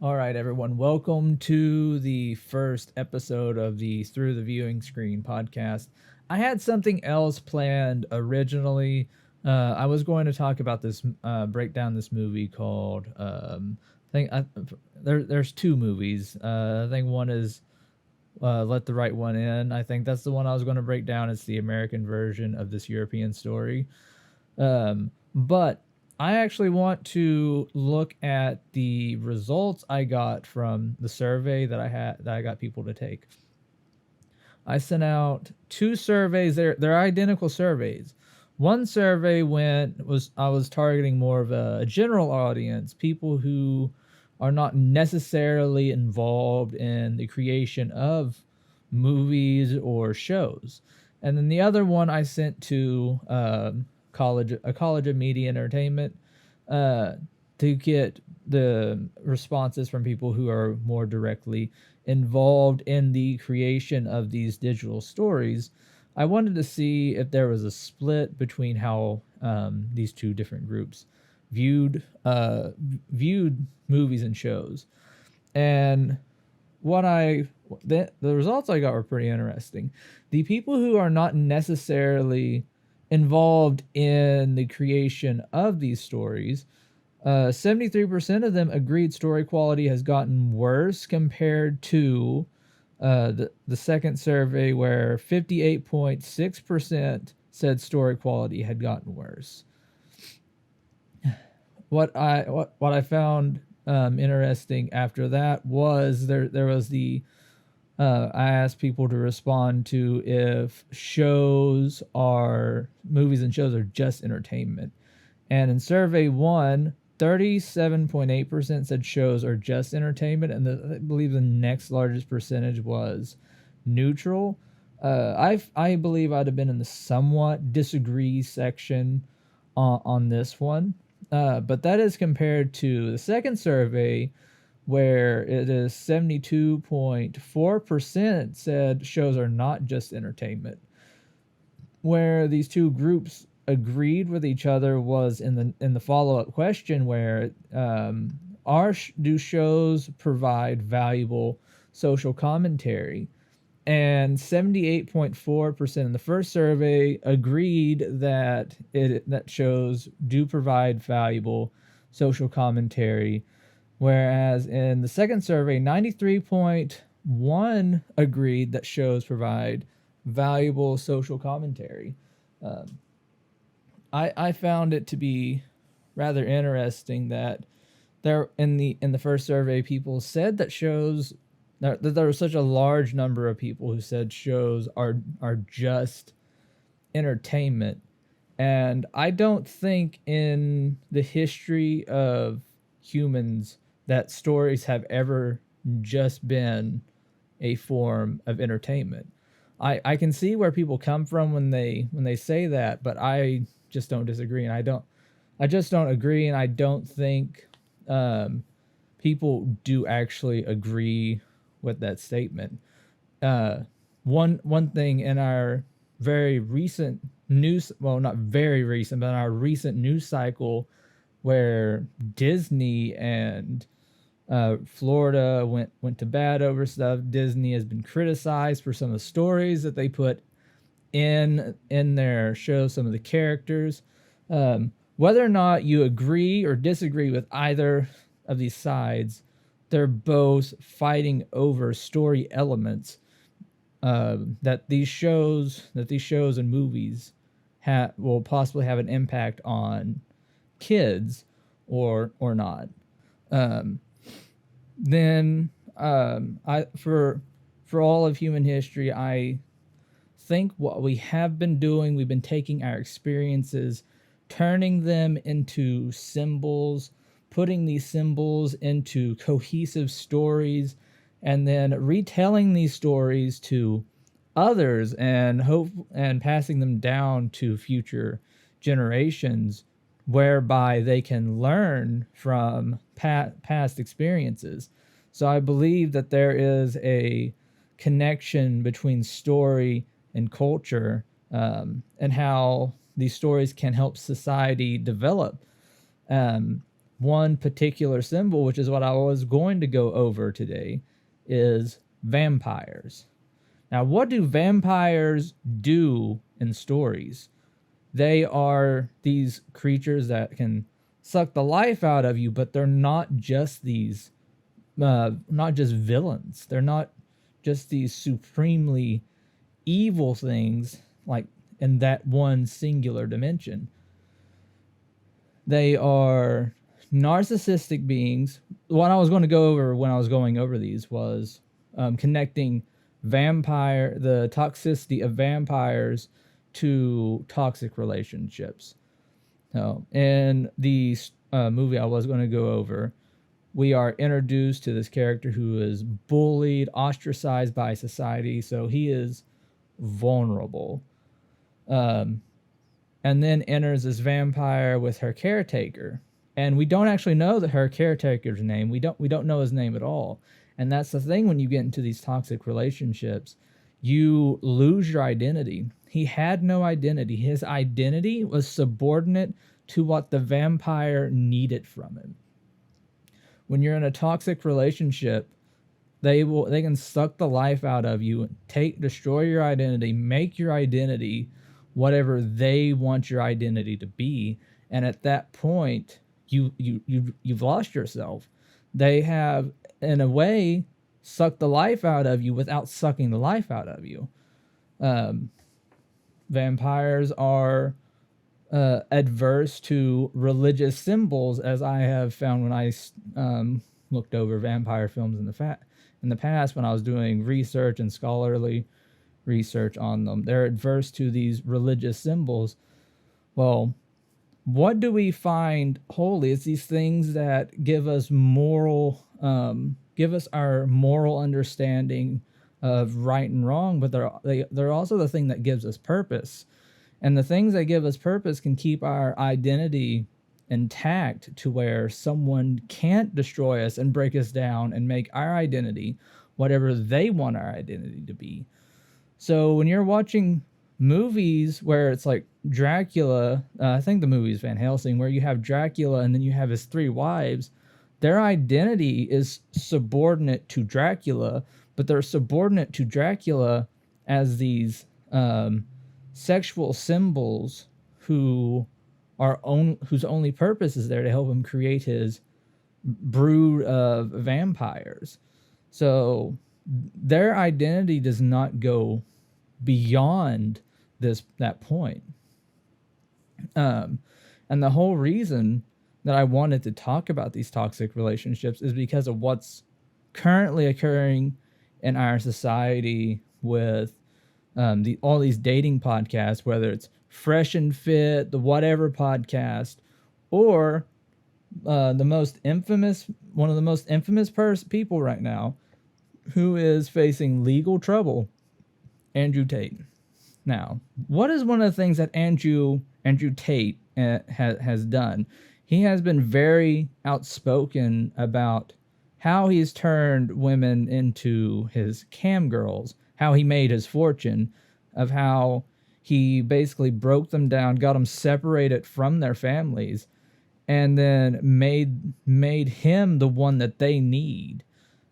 All right, everyone. Welcome to the first episode of the Through the Viewing Screen podcast. I had something else planned originally. I was going to talk about this, break down this movie called. I think there's two movies. I think one is Let the Right One In. I think that's the one I was going to break down. It's the American version of this European story. But I actually want to look at the results I got from the survey that I got people to take. I sent out two surveys. They're identical surveys. One survey I was targeting more of a general audience, people who are not necessarily involved in the creation of movies or shows. And then the other one I sent to a college of media entertainment, uh, to get the responses from people who are more directly involved in the creation of these digital stories. I wanted to see if there was a split between how these two different groups viewed viewed movies and shows. And what I the results I got were pretty interesting. The people who are not necessarily involved in the creation of these stories, 73% of them agreed story quality has gotten worse compared to the second survey, where 58.6% said story quality had gotten worse. What I found interesting after that was there was the I asked people to respond to if movies and shows are just entertainment. And in survey one, 37.8% said shows are just entertainment, and I believe the next largest percentage was neutral. I believe I'd have been in the somewhat disagree section on this one, but that is compared to the second survey, where it is 72.4% said shows are not just entertainment. Where these two groups agreed with each other was in the follow up question, where do shows provide valuable social commentary? And 78.4% in the first survey agreed that shows do provide valuable social commentary, whereas in the second survey, 93.1 agreed that shows provide valuable social commentary. Um, I found it to be rather interesting that in the first survey, people said that there was such a large number of people who said shows are just entertainment. And I don't think in the history of humans that stories have ever just been a form of entertainment. I can see where people come from when they say that, but I just don't disagree, and I just don't agree, and I don't think people do actually agree with that statement. Uh, one thing in our very recent news, well, not very recent, but in our recent news cycle, where Disney and Florida went to bat over stuff. Disney has been criticized for some of the stories that they put in their show, some of the characters. Whether or not you agree or disagree with either of these sides, they're both fighting over story elements that these shows and movies will possibly have an impact on kids or not. Um, then I for all of human history, I think what we have been doing, we've been taking our experiences, turning them into symbols, putting these symbols into cohesive stories, and then retelling these stories to others and passing them down to future generations, whereby they can learn from past experiences. So I believe that there is a connection between story and culture, and how these stories can help society develop. one particular symbol, which is what I was going to go over today, is vampires. Now, what do vampires do in stories? They are these creatures that can suck the life out of you, but they're not just these, not just villains. They're not just these supremely evil things, like in that one singular dimension. They are narcissistic beings. What I was going to go over when I was going over these was connecting the toxicity of vampires to toxic relationships. So, in the movie I was going to go over, we are introduced to this character who is bullied, ostracized by society, so he is vulnerable. And then enters this vampire with her caretaker, and we don't actually know her caretaker's name. We don't know his name at all. And that's the thing, when you get into these toxic relationships, you lose your identity. He had no identity. His identity was subordinate to what the vampire needed from him. When you're in a toxic relationship, they can suck the life out of you, destroy your identity, make your identity whatever they want your identity to be. And at that point, you've lost yourself. They have, in a way, sucked the life out of you without sucking the life out of you. Vampires are adverse to religious symbols, as I have found when I looked over vampire films in the past when I was doing research and scholarly research on them. They're adverse to these religious symbols. Well, what do we find holy? It's these things that give us our moral understanding of right and wrong, but they're also the thing that gives us purpose. And the things that give us purpose can keep our identity intact to where someone can't destroy us and break us down and make our identity whatever they want our identity to be. So when you're watching movies where it's like Dracula, I think the movie is Van Helsing, where you have Dracula and then you have his 3 wives, their identity is subordinate to Dracula, but they're subordinate to Dracula as these sexual symbols whose only purpose is there to help him create his brood of vampires. So their identity does not go beyond that point. And the whole reason that I wanted to talk about these toxic relationships is because of what's currently occurring in our society with all these dating podcasts, whether it's Fresh and Fit, the Whatever podcast, or one of the most infamous people right now who is facing legal trouble, Andrew Tate. Now, what is one of the things that Andrew Tate has done? He has been very outspoken about how he's turned women into his cam girls, how he made his fortune, of how he basically broke them down, got them separated from their families, and then made him the one that they need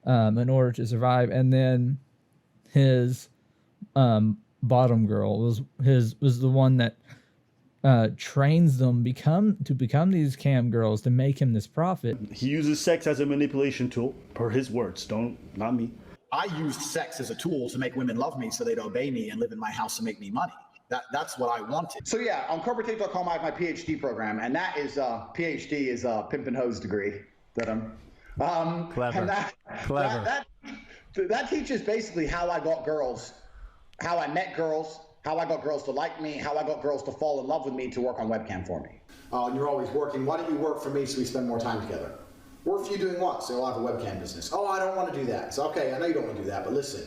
in order to survive. And then his bottom girl was the one that trains them to become these cam girls to make him this profit. He uses sex as a manipulation tool, per his words. Not me. I used sex as a tool to make women love me so they'd obey me and live in my house and make me money. That's what I wanted. So yeah, on corporatetape.com I have my PhD program, and that is PhD is a pimp and hose degree that I'm clever. That teaches basically how I got girls, how I met girls, how I got girls to like me, how I got girls to fall in love with me to work on webcam for me. And you're always working. Why don't you work for me so we spend more time together? Work for you doing what? So I'll have a webcam business. Oh, I don't want to do that. So okay, I know you don't want to do that, but listen,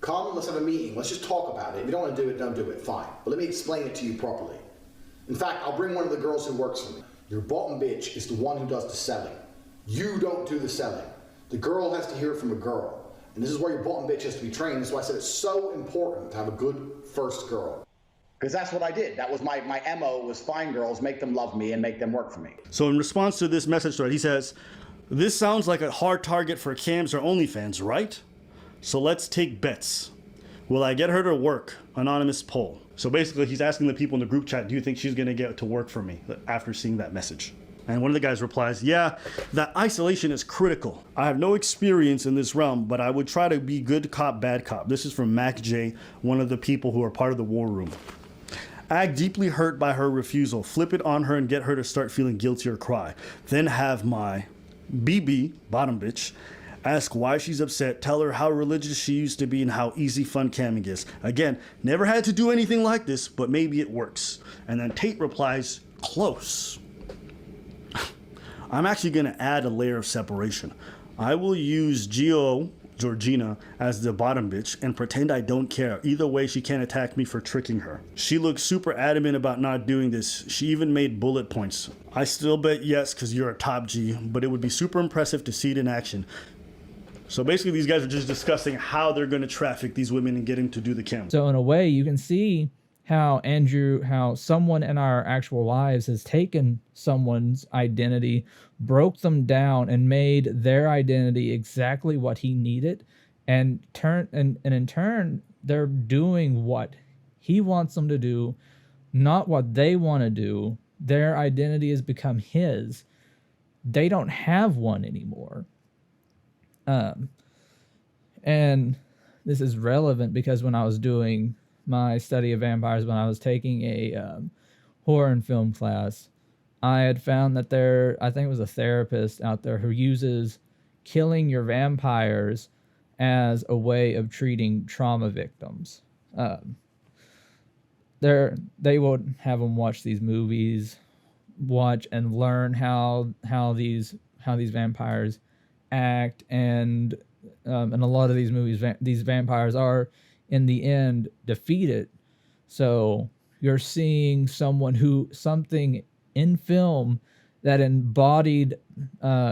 come, let's have a meeting. Let's just talk about it. If you don't want to do it, don't do it. Fine. But let me explain it to you properly. In fact, I'll bring one of the girls who works for me. Your bottom bitch is the one who does the selling. You don't do the selling. The girl has to hear it from a girl. And this is where your bottom bitch has to be trained. That's why I said it's so important to have a good first girl. Because that's what I did. That was my MO, was find girls, make them love me, and make them work for me. So in response to this message thread, he says, "This sounds like a hard target for cams or OnlyFans, right? So let's take bets. Will I get her to work? Anonymous poll." So basically, he's asking the people in the group chat, do you think she's going to get to work for me after seeing that message? And one of the guys replies, "Yeah, that isolation is critical. I have no experience in this realm, but I would try to be good cop, bad cop." This is from Mac J, one of the people who are part of the war room. "Act deeply hurt by her refusal. Flip it on her and get her to start feeling guilty or cry. Then have my BB, bottom bitch, ask why she's upset. Tell her how religious she used to be and how easy fun camming is. Again, never had to do anything like this, but maybe it works." And then Tate replies, "Close." I'm actually going to add a layer of separation. I will use Georgina as the bottom bitch and pretend I don't care. Either way, she can't attack me for tricking her. She looks super adamant about not doing this. She even made bullet points. I still bet yes because you're a top G, but it would be super impressive to see it in action. So basically, these guys are just discussing how they're going to traffic these women and get them to do the cam. So in a way, you can see how someone in our actual lives has taken someone's identity, broke them down, and made their identity exactly what he needed, and in turn, they're doing what he wants them to do, not what they want to do. Their identity has become his. They don't have one anymore. And this is relevant because when I was doing my study of vampires, when I was taking a horror and film class, I had found that I think it was a therapist out there who uses killing your vampires as a way of treating trauma victims. They would have them watch these movies, watch and learn how these vampires act, and in a lot of these movies, these vampires are in the end defeated. So you're seeing something in film that embodied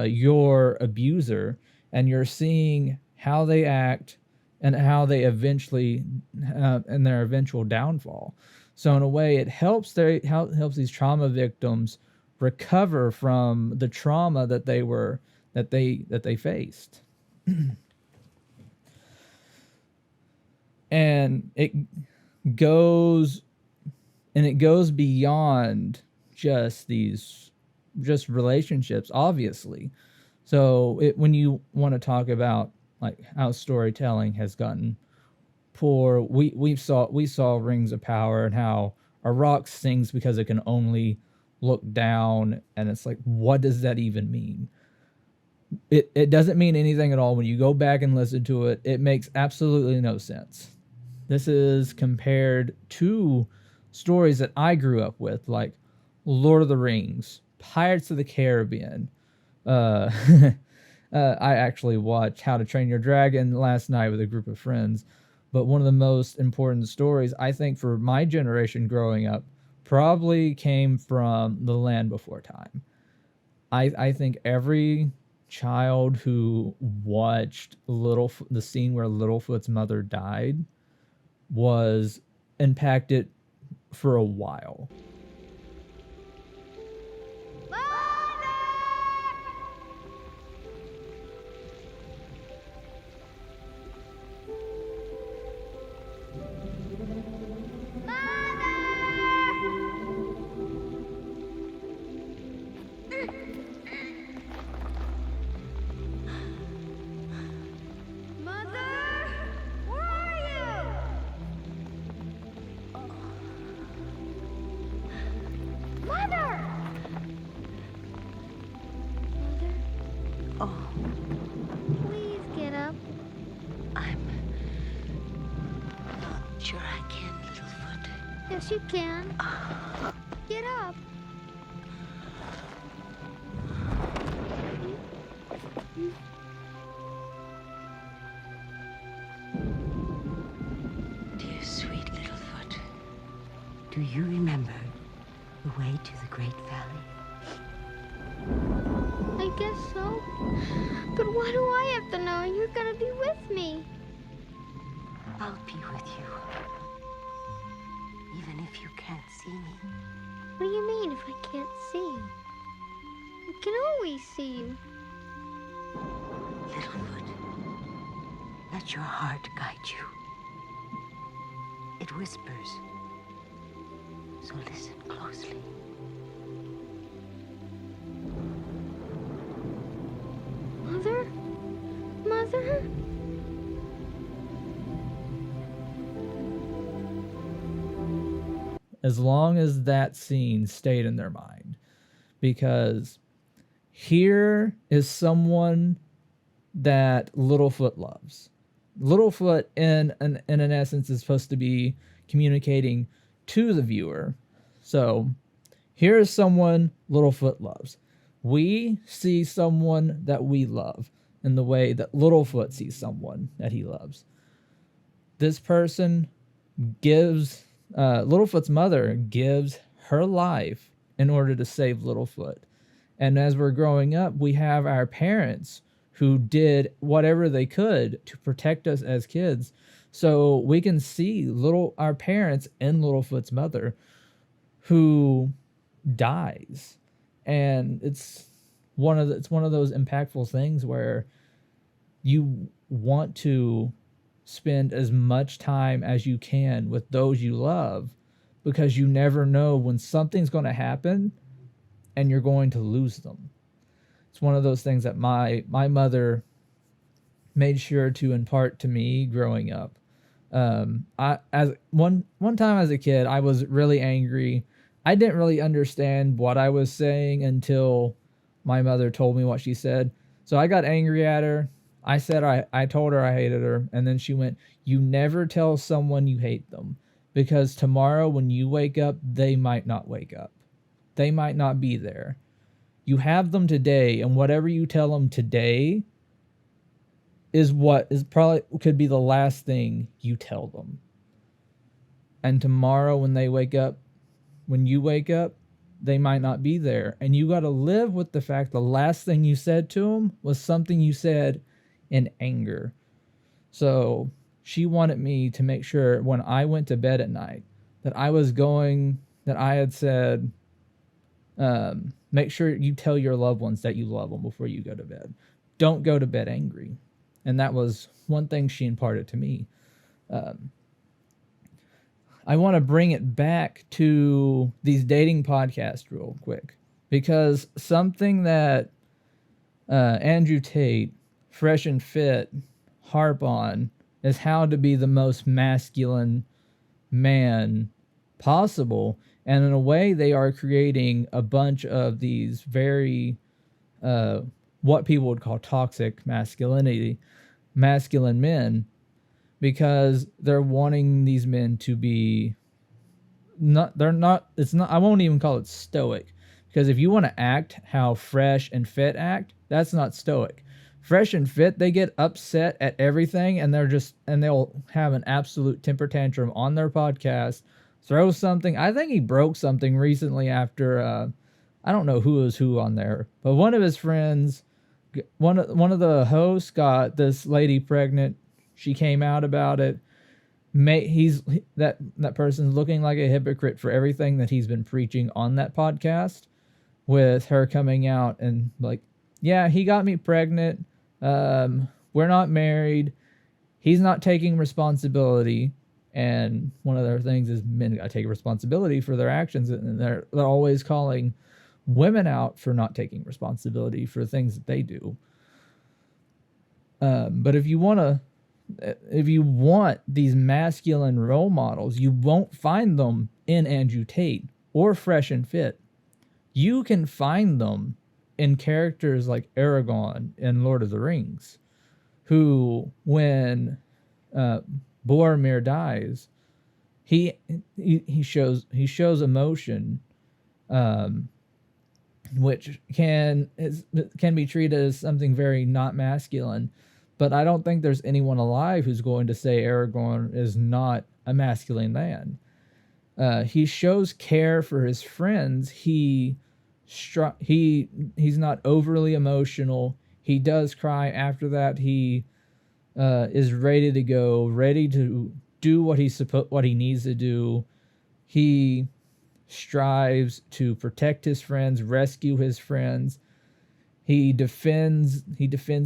your abuser, and you're seeing how they act and how they eventually and their eventual downfall. So in a way, it helps these trauma victims recover from the trauma that they faced. And it goes beyond just relationships, obviously. So when you want to talk about like how storytelling has gotten poor, we saw Rings of Power and how a rock sings because it can only look down, and it's like, what does that even mean? It doesn't mean anything at all. When you go back and listen to it, it makes absolutely no sense. This is compared to stories that I grew up with, like Lord of the Rings, Pirates of the Caribbean. I actually watched How to Train Your Dragon last night with a group of friends. But one of the most important stories, I think, for my generation growing up probably came from The Land Before Time. I think every child who watched the scene where Littlefoot's mother died was impacted for a while. Please get up. I'm not sure I can, Littlefoot. Yes, you can. Get up. Dear sweet Littlefoot, do you remember the way to the Great Valley? I guess so. But why do I have to know? You're gonna be with me. I'll be with you. even if you can't see me. What do you mean if I can't see you? I can always see you. Littlefoot, let your heart guide you. It whispers, so listen closely. Mother? Mother? As long as that scene stayed in their mind. Because here is someone that Littlefoot loves. Littlefoot, in an essence, is supposed to be communicating to the viewer. So here is someone Littlefoot loves. We see someone that we love in the way that Littlefoot sees someone that he loves. This person gives, Littlefoot's mother gives her life in order to save Littlefoot. And as we're growing up, we have our parents who did whatever they could to protect us as kids. So we can see our parents in Littlefoot's mother who dies. And it's one of those impactful things where you want to spend as much time as you can with those you love, because you never know when something's going to happen and you're going to lose them. It's one of those things that my mother made sure to impart to me growing up. One time as a kid, I was really angry. I didn't really understand what I was saying until my mother told me what she said. So I got angry at her. I told her I hated her, and then she went, "You never tell someone you hate them, because tomorrow when you wake up, they might not wake up. They might not be there. You have them today, and whatever you tell them today is what is probably could be the last thing you tell them. And tomorrow when you wake up, they might not be there. And you got to live with the fact the last thing you said to them was something you said in anger." So she wanted me to make sure when I went to bed at night that I had said, make sure you tell your loved ones that you love them before you go to bed. Don't go to bed angry. And that was one thing she imparted to me. I want to bring it back to these dating podcasts real quick, because something that Andrew Tate, Fresh and Fit, harp on is how to be the most masculine man possible. And in a way, they are creating a bunch of these very, what people would call toxic masculinity, masculine men, because they're wanting these men to be I won't even call it stoic, because if you want to act how Fresh and Fit act, that's not stoic. Fresh and Fit, they get upset at everything, and they'll have an absolute temper tantrum on their podcast, throw something. I think he broke something recently after, I don't know who was who on there, but one of his friends, one of the hosts got this lady pregnant. She came out about it. That person's looking like a hypocrite for everything that he's been preaching on that podcast, with her coming out and like, yeah, he got me pregnant. We're not married. He's not taking responsibility. And one of their things is men gotta take responsibility for their actions, and they're always calling women out for not taking responsibility for things that they do. But if you want these masculine role models, you won't find them in Andrew Tate or Fresh and Fit. You can find them in characters like Aragorn in Lord of the Rings, who, when Boromir dies, he shows emotion, which can be treated as something very not masculine. But I don't think there's anyone alive who's going to say Aragorn is not a masculine man. He shows care for his friends. He's not overly emotional. He does cry after that. He is ready to go, ready to do what he needs to do He strives to protect his friends, rescue his friends. He defends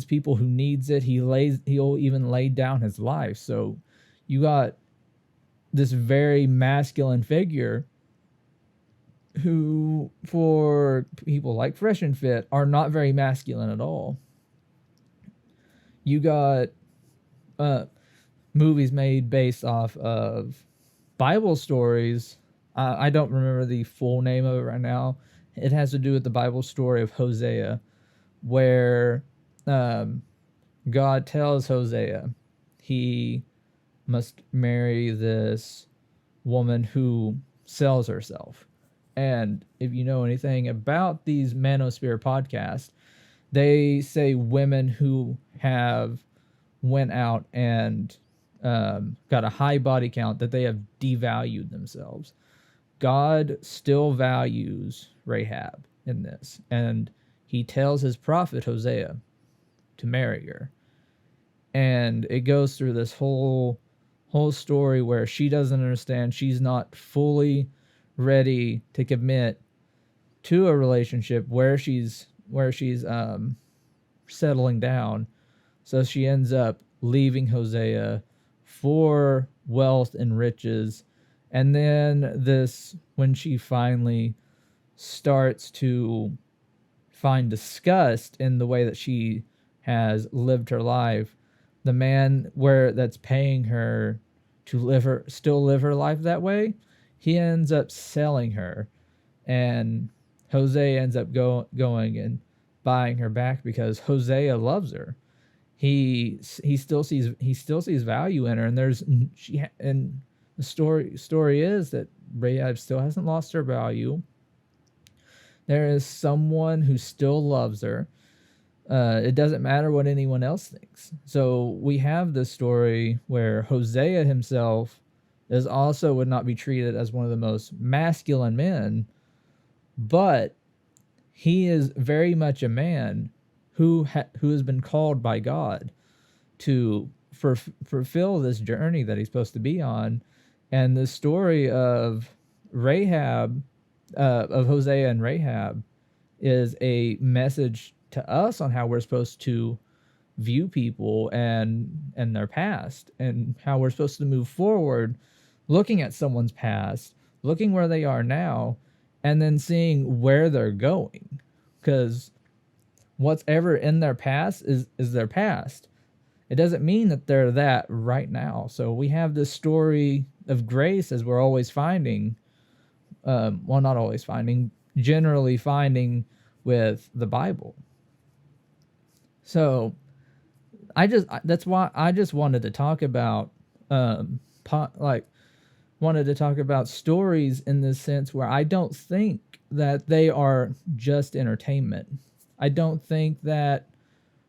people who needs it. He'll even lay down his life. So you got this very masculine figure who, for people like Fresh and Fit, are not very masculine at all. You got movies made based off of Bible stories. I don't remember the full name of it right now. It has to do with the Bible story of Hosea, where God tells Hosea he must marry this woman who sells herself. And if you know anything about these Manosphere podcasts, they say women who have went out and got a high body count, that they have devalued themselves. God still values Rahab in this, and he tells his prophet Hosea to marry her. And it goes through this whole story where she doesn't understand. She's not fully ready to commit to a relationship where she's settling down. So she ends up leaving Hosea for wealth and riches. And then when she finally starts to find disgust in the way that she has lived her life, the man that's paying her to still live her life that way, he ends up selling her, and Hosea ends up going and buying her back because Hosea loves her. He still sees value in her, and the story is that Rahab still hasn't lost her value. There is someone who still loves her. It doesn't matter what anyone else thinks. So we have this story where Hosea himself would not be treated as one of the most masculine men, but he is very much a man who has been called by God to fulfill this journey that he's supposed to be on. And the story of Rahab, of Hosea and Rahab, is a message to us on how we're supposed to view people and their past, and how we're supposed to move forward, looking at someone's past, looking where they are now, and then seeing where they're going. Because what's ever in their past is their past. It doesn't mean that they're that right now. So we have this story of grace, as we're always finding, well, not always finding, generally finding with the Bible. So that's why I just wanted to talk about wanted to talk about stories in this sense, where I don't think that they are just entertainment. I don't think that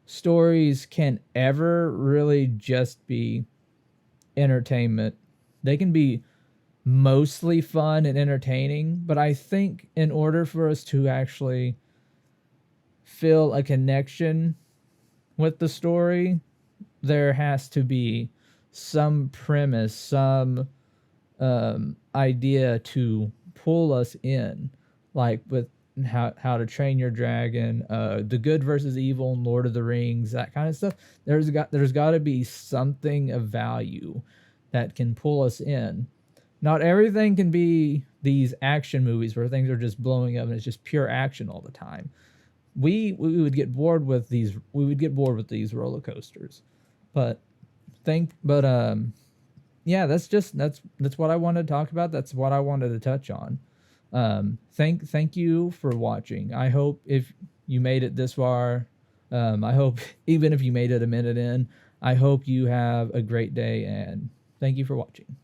stories can ever really just be entertainment. They can be mostly fun and entertaining, but I think in order for us to actually feel a connection with the story, there has to be some premise, some idea to pull us in, like with how to Train Your Dragon, the good versus evil, and Lord of the Rings, that kind of stuff. There's got to be something of value that can pull us in. Not everything can be these action movies where things are just blowing up and it's just pure action all the time. We would get bored with these. We would get bored with these roller coasters. Yeah, that's what I wanted to talk about. That's what I wanted to touch on. Thank you for watching. I hope if you made it this far, I hope even if you made it a minute in, I hope you have a great day, and thank you for watching.